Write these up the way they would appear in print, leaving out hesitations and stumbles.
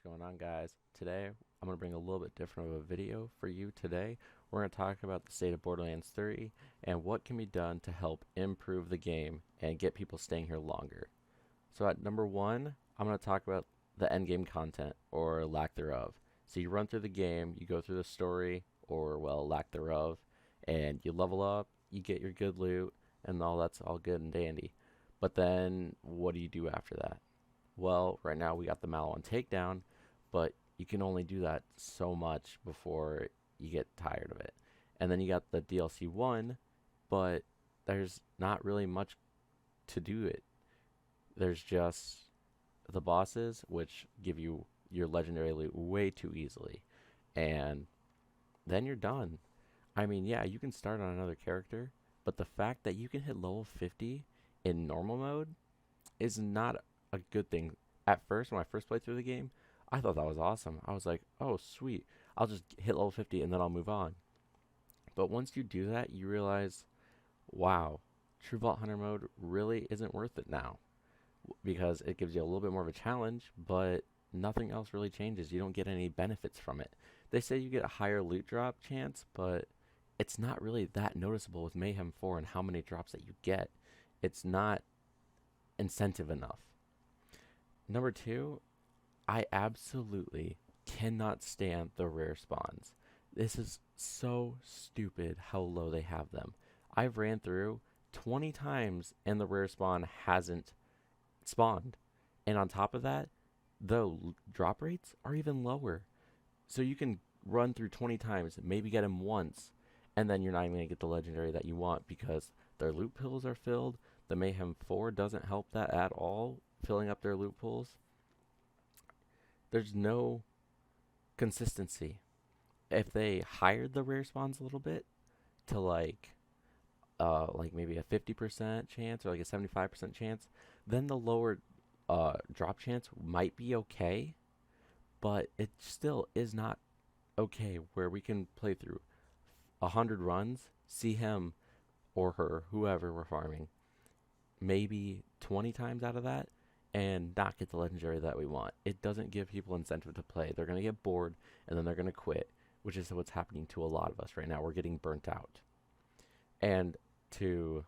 What's going on, guys? Today I'm going to bring a little bit different of a video for you today. We're going to talk about the state of Borderlands 3 and what can be done to help improve the game and get people staying here longer. So at number one, I'm going to talk about the end game content or lack thereof. So you run through the game, you go through the story or well, lack thereof, and you level up, you get your good loot, and all that's all good and dandy. But then what do you do after that? Well, right now we got the Maliwan takedown, but you can only do that so much before you get tired of it. And then you got the DLC 1, but there's not really much to do it. There's just the bosses, which give you your legendary loot way too easily. And then you're done. I mean, yeah, you can start on another character, but the fact that you can hit level 50 in normal mode is not a good thing. At first, when I first played through the game, I thought that was awesome. I was like, oh, sweet. I'll just hit level 50 and then I'll move on. But once you do that, you realize, wow, True Vault Hunter mode really isn't worth it now because it gives you a little bit more of a challenge, but nothing else really changes. You don't get any benefits from it. They say you get a higher loot drop chance, but it's not really that noticeable with Mayhem 4 and how many drops that you get. It's not incentive enough. Number two, I absolutely cannot stand the rare spawns. This is so stupid how low they have them. I've ran through 20 times and the rare spawn hasn't spawned. And on top of that, the drop rates are even lower. So you can run through 20 times, maybe get them once, and then you're not even going to get the legendary that you want because their loot pools are filled. The Mayhem 4 doesn't help that at all, filling up their loot pools. There's no consistency. If they hired the rare spawns a little bit to like maybe a 50% chance or like a 75% chance, then the lower drop chance might be okay, but it still is not okay where we can play through 100 runs, see him or her, whoever we're farming, maybe 20 times out of that and not get the legendary that we want. It doesn't give people incentive to play. They're going to get bored and then they're going to quit, which is what's happening to a lot of us right now. We're getting burnt out. And to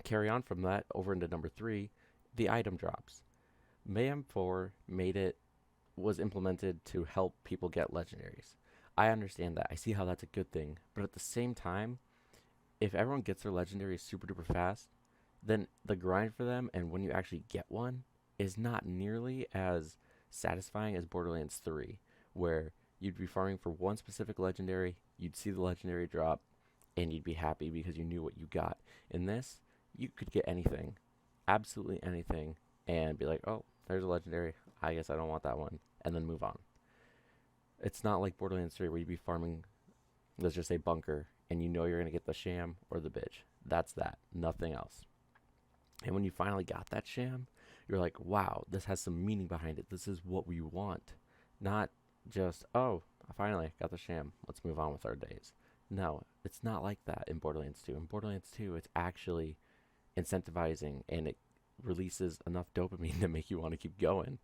carry on from that over into number three, the item drops. Mayhem 4 was implemented to help people get legendaries. I understand that. I see how that's a good thing. But at the same time, if everyone gets their legendary super duper fast, then the grind for them and when you actually get one is not nearly as satisfying as Borderlands 3, where you'd be farming for one specific legendary, you'd see the legendary drop, and you'd be happy because you knew what you got. In this, you could get anything, absolutely anything, and be like, oh, there's a legendary, I guess I don't want that one, and then move on. It's not like Borderlands 3 where you'd be farming, let's just say bunker, and you know you're going to get the sham or the bitch. That's that, nothing else. And when you finally got that sham, you're like, wow, this has some meaning behind it. This is what we want. Not just, oh, I finally got the sham. Let's move on with our days. No, it's not like that in Borderlands 2. In Borderlands 2, it's actually incentivizing and it releases enough dopamine to make you want to keep going.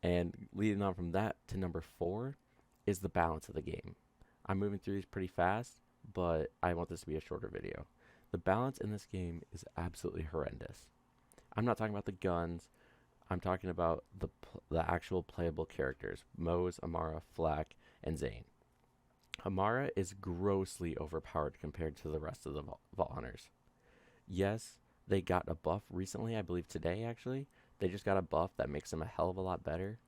And leading on from that to number four is the balance of the game. I'm moving through these pretty fast, but I want this to be a shorter video. The balance in this game is absolutely horrendous. I'm not talking about the guns. I'm talking about the actual playable characters. Mose, Amara, Flak, and Zane. Amara is grossly overpowered compared to the rest of the Vault Hunters. Yes, they got a buff recently, I believe today actually. They just got a buff that makes them a hell of a lot better.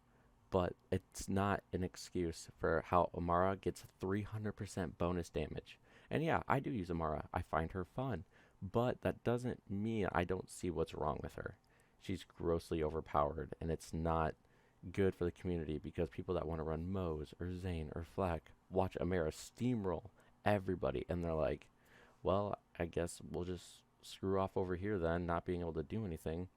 But it's not an excuse for how Amara gets 300% bonus damage. And yeah, I do use Amara. I find her fun. But that doesn't mean I don't see what's wrong with her. She's grossly overpowered, and it's not good for the community because people that want to run Mose or Zane or Flak watch Amara steamroll everybody, and they're like, well, I guess we'll just screw off over here then, not being able to do anything.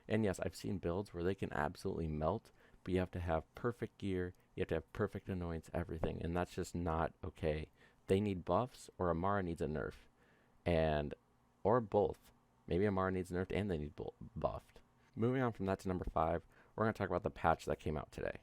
And yes, I've seen builds where they can absolutely melt, but you have to have perfect gear, you have to have perfect annoyance, everything, and that's just not okay. They need buffs, or Amara needs a nerf, or both. Maybe Amara needs nerfed and they need buffed. Moving on from that to number five, we're going to talk about the patch that came out today.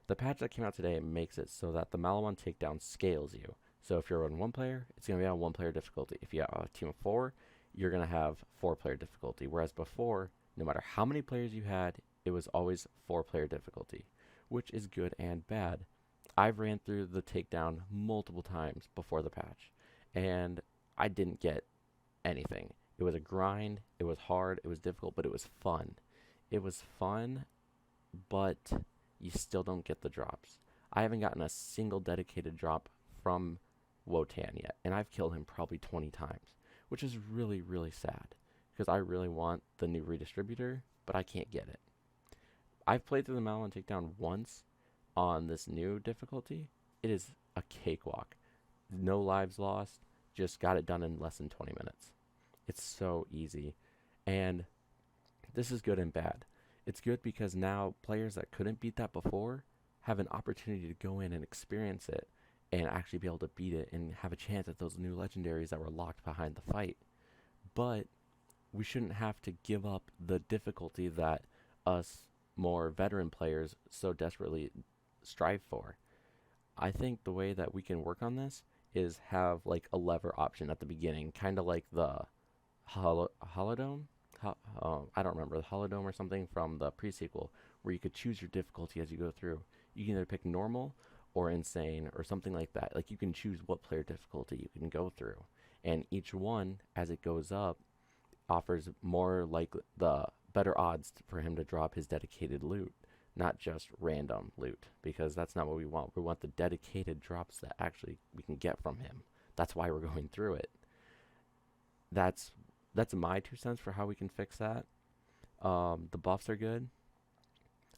The patch that came out today makes it so that the Malawan takedown scales you. So if you're on one player, it's going to be on one player difficulty. If you have a team of four, you're going to have four-player difficulty. Whereas before, no matter how many players you had, it was always four-player difficulty, which is good and bad. I've ran through the takedown multiple times before the patch, and I didn't get anything. It was a grind, it was hard, it was difficult, but it was fun. It was fun, but you still don't get the drops. I haven't gotten a single dedicated drop from Wotan yet, and I've killed him probably 20 times, which is really, really sad, because I really want the new redistributor, but I can't get it. I've played through the Malon Takedown once on this new difficulty. It is a cakewalk. No lives lost, just got it done in less than 20 minutes. It's so easy, and this is good and bad. It's good because now players that couldn't beat that before have an opportunity to go in and experience it and actually be able to beat it and have a chance at those new legendaries that were locked behind the fight. But we shouldn't have to give up the difficulty that us more veteran players so desperately strive for. I think the way that we can work on this is have like a lever option at the beginning, kind of like the Holodome. I don't remember, the Holodome or something from the pre-sequel, where you could choose your difficulty as you go through. You can either pick normal or insane or something like that. Like you can choose what player difficulty you can go through, and each one as it goes up offers more like the better odds for him to drop his dedicated loot, not just random loot, because that's not what we want. We want the dedicated drops that actually we can get from him. That's why we're going through it. That's my 2 cents for how we can fix that. The buffs are good.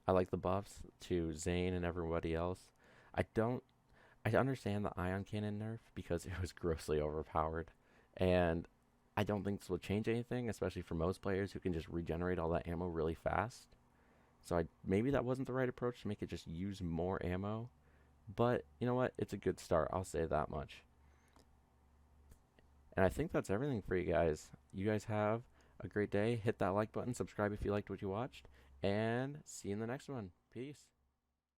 I like the buffs to Zane and everybody else. I understand the ion cannon nerf because it was grossly overpowered, and I don't think this will change anything, especially for most players who can just regenerate all that ammo really fast. So maybe that wasn't the right approach to make it just use more ammo, but you know what? It's a good start. I'll say that much. And I think that's everything for you guys. You guys have a great day. Hit that like button, subscribe if you liked what you watched, and see you in the next one. Peace.